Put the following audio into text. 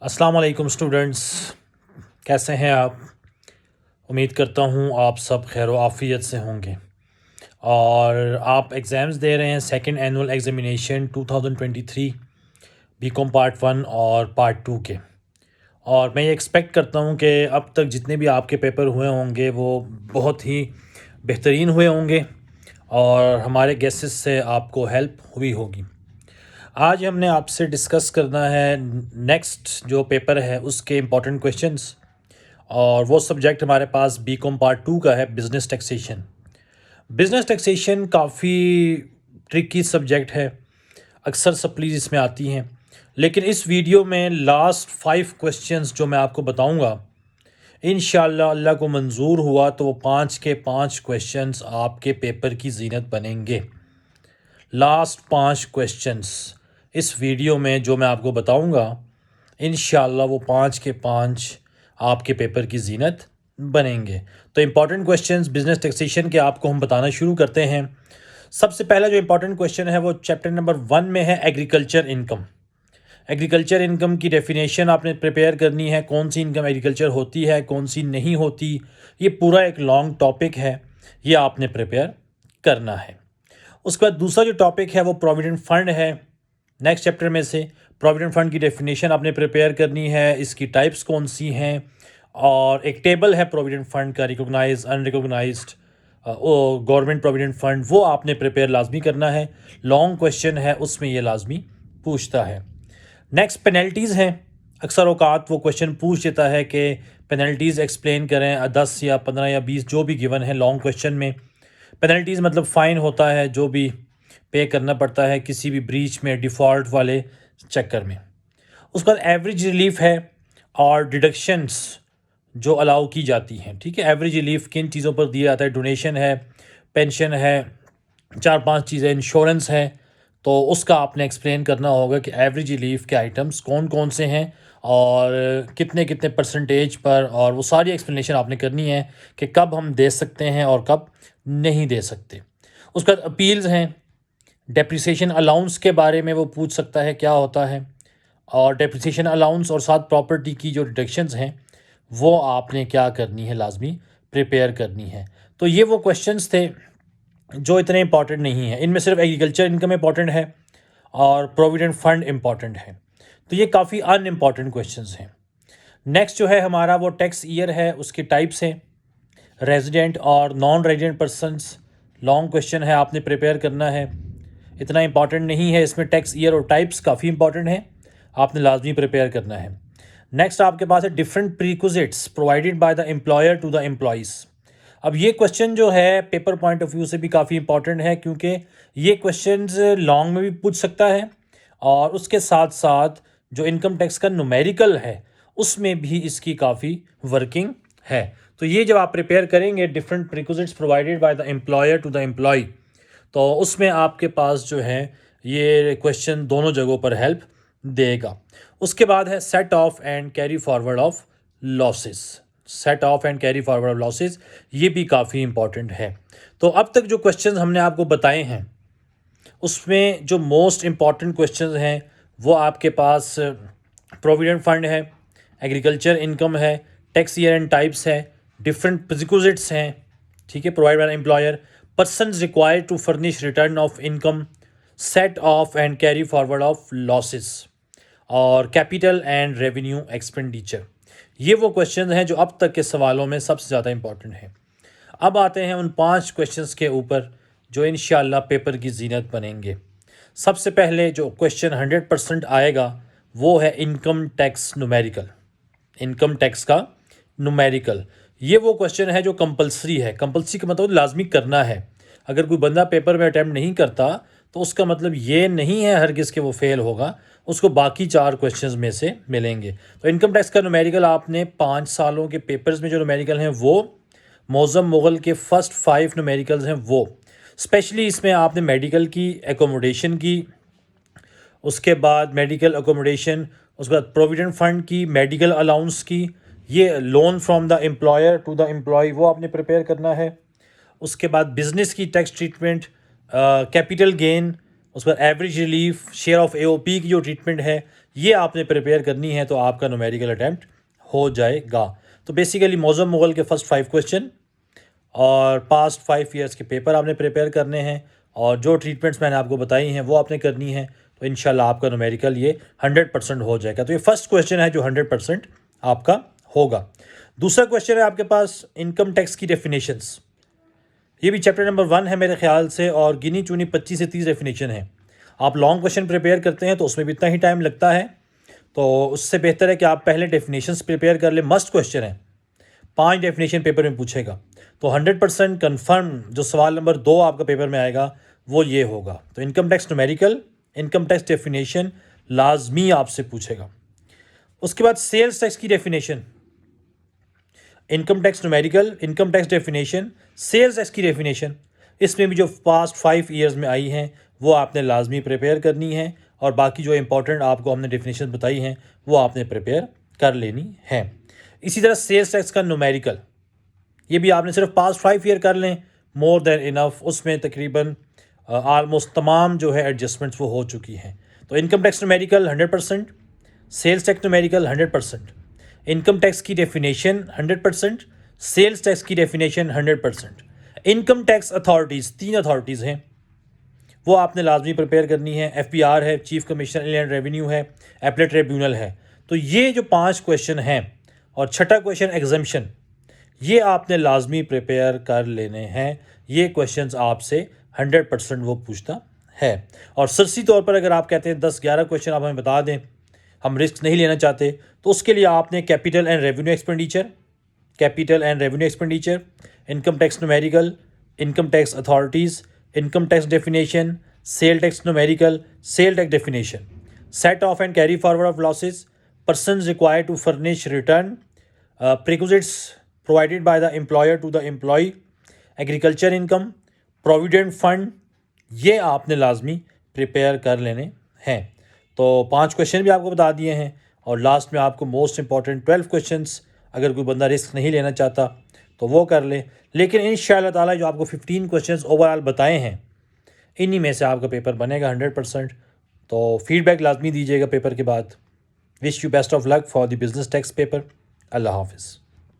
अस्सलाम वालेकुम स्टूडेंट्स, कैसे हैं आप? उम्मीद करता हूँ आप सब खैर व आफ़ियत से होंगे और आप एग्ज़ाम्स दे रहे हैं second annual examination 2023 BCom part 1 और पार्ट 2 के। और मैं ये एक्सपेक्ट करता हूँ कि अब तक जितने भी आपके पेपर हुए होंगे वो बहुत ही बेहतरीन हुए होंगे और हमारे गेसेस से आपको हेल्प हुई होगी। आज हमने आपसे डिस्कस करना है नेक्स्ट जो पेपर है उसके इम्पोर्टेंट क्वेश्चंस। और वो सब्जेक्ट हमारे पास बीकॉम पार्ट 2 का है, बिज़नेस टैक्सेशन। बिज़नेस टैक्सेशन काफ़ी ट्रिकी सब्जेक्ट है, अक्सर सप्लीज इसमें आती हैं। लेकिन इस वीडियो में लास्ट 5 क्वेश्चंस जो मैं आपको बताऊंगा, इंशाल्लाह अल्लाह को मंजूर हुआ तो वो 5 के 5 क्वेश्चंस आपके पेपर की जीनत बनेंगे। लास्ट 5 क्वेश्चंस इस वीडियो में जो मैं आपको बताऊंगा, इंशाल्लाह वो 5 के 5 आपके पेपर की जीनत बनेंगे। तो इम्पॉर्टेंट क्वेश्चंस बिजनेस टैक्सेशन के आपको हम बताना शुरू करते हैं। सबसे पहला जो इम्पोर्टेंट क्वेश्चन है वो चैप्टर नंबर 1 में है, एग्रीकल्चर इनकम। एग्रीकल्चर इनकम की डेफिनेशन आपने प्रिपेयर करनी है, कौन सी इनकम एग्रीकल्चर होती है, कौन सी नहीं होती। ये पूरा एक लॉन्ग टॉपिक है, ये आपने प्रिपेयर करना है। उसके बाद दूसरा जो टॉपिक है वो प्रोविडेंट फंड है। नेक्स्ट चैप्टर में से प्रोविडेंट फंड की डेफिनेशन आपने प्रिपेयर करनी है, इसकी टाइप्स कौन सी हैं, और एक टेबल है प्रोविडेंट फंड का, recognise unrecognised government provident fund, वो आपने प्रिपेयर लाजमी करना है। लॉन्ग क्वेश्चन है, उसमें ये लाजमी पूछता है। नेक्स्ट पेनल्टीज़ हैं। अक्सर औकात वो क्वेश्चन पूछ देता है कि पेनल्टीज़ एक्सप्लेन करें, 10 या 15 या 20 जो भी गिवन है लॉन्ग क्वेश्चन में। पेनल्टीज़ मतलब फ़ाइन होता है जो भी पे करना पड़ता है किसी भी ब्रीच में, डिफ़ॉल्ट वाले चक्कर में। उसके बाद एवरेज रिलीफ है और डिडक्शंस जो अलाउ की जाती हैं। ठीक है, एवरेज रिलीफ किन चीज़ों पर दिया जाता है? डोनेशन है, पेंशन है, 4-5 चीज़ें, इंश्योरेंस है। तो उसका आपने एक्सप्लेन करना होगा कि एवरेज रिलीफ के आइटम्स कौन कौन से हैं और कितने कितने परसेंटेज पर, और वो सारी एक्सप्लेनेशन आपने करनी है कि कब हम दे सकते हैं और कब नहीं दे सकते। उसके बाद अपील्स हैं। डेप्रिसिएशन अलाउंस के बारे में वो पूछ सकता है क्या होता है, और डेप्रिसिएशन अलाउंस और साथ प्रॉपर्टी की जो डिडक्शंस हैं वो आपने क्या करनी है, लाजमी प्रिपेयर करनी है। तो ये वो क्वेश्चंस थे जो इतने इंपॉर्टेंट नहीं हैं। इनमें सिर्फ एग्रीकल्चर इनकम इंपॉर्टेंट है और प्रोविडेंट फंड इंपॉर्टेंट है, तो ये काफ़ी अनइम्पॉर्टेंट क्वेश्चंस हैं। नेक्स्ट जो है हमारा वो टैक्स ईयर है, उसकी टाइप्स हैं, रेजिडेंट और non resident persons. Long question है, आपने प्रिपेयर करना है, इतना इंपॉर्टेंट नहीं है। इसमें टैक्स ईयर और टाइप्स काफ़ी इंपॉर्टेंट है, आपने लाजमी प्रिपेयर करना है। नेक्स्ट आपके पास है different perquisites provided by the employer to the employees. अब ये क्वेश्चन जो है पेपर पॉइंट ऑफ व्यू से भी काफ़ी इंपॉर्टेंट है, क्योंकि ये क्वेश्चंस लॉन्ग में भी पूछ सकता है और उसके साथ साथ जो इनकम टैक्स का न्यूमेरिकल है उसमें भी इसकी काफ़ी वर्किंग है। तो ये जब आप प्रिपेयर करेंगे different perquisites provided by the employer to the employee, तो उसमें आपके पास जो है ये क्वेश्चन दोनों जगहों पर हेल्प देगा। उसके बाद है set off and carry forward of losses. Set off and carry forward of losses, ये भी काफ़ी इंपॉर्टेंट है। तो अब तक जो क्वेश्चंस हमने आपको बताए हैं उसमें जो मोस्ट इम्पॉर्टेंट क्वेश्चंस हैं वो आपके पास प्रोविडेंट फंड है, एग्रीकल्चर इनकम है, टैक्स ईयर एंड टाइप्स है, डिफरेंट प्रिक्विजिट्स हैं, ठीक है, provide by employer, persons required to furnish return of income, set off and carry forward of losses, और कैपिटल एंड रेवेन्यू एक्सपेंडिचर। ये वो question हैं जो अब तक के सवालों में सबसे ज़्यादा इंपॉर्टेंट हैं। अब आते हैं उन 5 क्वेश्चंस के ऊपर जो इंशाल्लाह पेपर की जीनत बनेंगे। सबसे पहले जो क्वेश्चन 100% आएगा वो है income tax numerical. Income tax का न्यूमेरिकल, ये वो क्वेश्चन है जो कंपलसरी है। कंपलसरी का मतलब लाजमी करना है। अगर कोई बंदा पेपर में अटैम्प्ट नहीं करता तो उसका मतलब ये नहीं है हरगिज़ के वो फेल होगा, उसको बाकी 4 क्वेश्चंस में से मिलेंगे। तो इनकम टैक्स का न्यूमेरिकल आपने 5 सालों के पेपर्स में जो न्यूमेरिकल हैं वो, मौज़म मुग़ल के फर्स्ट 5 न्यूमेरिकल्स हैं वो, स्पेशली इसमें आपने मेडिकल की, एकोमोडेशन की, उसके बाद मेडिकल एकोमोडेशन, उसके बाद प्रोविडेंट फंड की, मेडिकल अलाउंस की, ये loan from the employer to the employee वो आपने प्रिपेयर करना है। उसके बाद बिजनेस की टैक्स ट्रीटमेंट, कैपिटल गेन, उसके बाद average relief, share of AOP की जो ट्रीटमेंट है, ये आपने प्रिपेयर करनी है तो आपका न्यूमेरिकल अटैम्प्ट हो जाएगा। तो बेसिकली मौज़म मुग़ल के फर्स्ट 5 क्वेश्चन और पास्ट 5 ईयर्स के पेपर आपने प्रिपेयर करने हैं और जो ट्रीटमेंट्स मैंने आपको बताई हैं वो आपने करनी है, तो इंशाल्लाह आपका न्यूमेरिकल ये 100% हो जाएगा। तो ये फर्स्ट क्वेश्चन है जो 100% आपका होगा। दूसरा क्वेश्चन है आपके पास इनकम टैक्स की डेफिनेशंस। ये भी चैप्टर नंबर 1 है मेरे ख्याल से और गिनी चुनी 25 से 30 डेफिनेशन है। आप लॉन्ग क्वेश्चन प्रिपेयर करते हैं तो उसमें भी इतना ही टाइम लगता है, तो उससे बेहतर है कि आप पहले डेफिनेशंस प्रिपेयर कर लें। मस्ट क्वेश्चन है, 5 डेफिनेशन पेपर में पूछेगा, तो 100% कन्फर्म जो सवाल नंबर 2 आपका पेपर में आएगा वो ये होगा। तो income tax numerical, income tax definition लाजमी आपसे पूछेगा। उसके बाद सेल्स टैक्स की definition, income tax numerical, income tax definition, sales tax की डेफिनेशन, इसमें भी जो पास्ट 5 ईयर्स में आई हैं वो आपने लाजमी प्रिपेयर करनी है और बाकी जो इंपॉर्टेंट आपको हमने डेफिनेशन बताई हैं वो आपने प्रिपेयर कर लेनी है। इसी तरह सेल्स टैक्स का न्यूमेरिकल, ये भी आपने सिर्फ पास्ट 5 ईयर कर लें, मोर देन इनफ। उसमें तकरीबन आलमोस्ट तमाम जो है एडजस्टमेंट्स वो हो चुकी हैं। तो income tax numerical 100%, sales tax numerical 100%, income tax की डेफिनेशन 100%, सेल्स टैक्स की definition 100%। Income tax authorities, 3 authorities हैं वो आपने लाजमी प्रिपेयर करनी है। FBR है, चीफ कमिश्नर इनलैंड रेवेन्यू है, एपलेट ट्रिब्यूनल है। तो ये जो 5 क्वेश्चन हैं और छठा क्वेश्चन एग्जम्पशन, ये आपने लाजमी प्रिपेयर कर लेने हैं। ये क्वेश्चंस आपसे 100% वो पूछता है। और सरसी तौर पर अगर आप कहते हैं 10-11 क्वेश्चन आप हमें बता दें, हम रिस्क नहीं लेना चाहते, तो उसके लिए आपने capital and revenue expenditure, capital and revenue expenditure, income tax numerical, income tax authorities, income tax definition, sale tax numerical, sale tax definition, set off and carry forward of losses, persons required to furnish return, perquisites provided by the employer to the employee, agriculture income, provident fund, ये आपने लाजमी prepare कर लेने हैं। तो 5 question भी आपको बता दिए हैं और लास्ट में आपको मोस्ट इंपॉर्टेंट 12 क्वेश्चंस, अगर कोई बंदा रिस्क नहीं लेना चाहता तो वो कर ले। लेकिन इंशाअल्लाह ताला जो आपको 15 क्वेश्चंस ओवरऑल बताए हैं, इन्हीं में से आपका पेपर बनेगा 100%। तो फीडबैक लाजमी दीजिएगा पेपर के बाद। Wish you best of luck for the business tax paper. अल्लाह हाफिज़।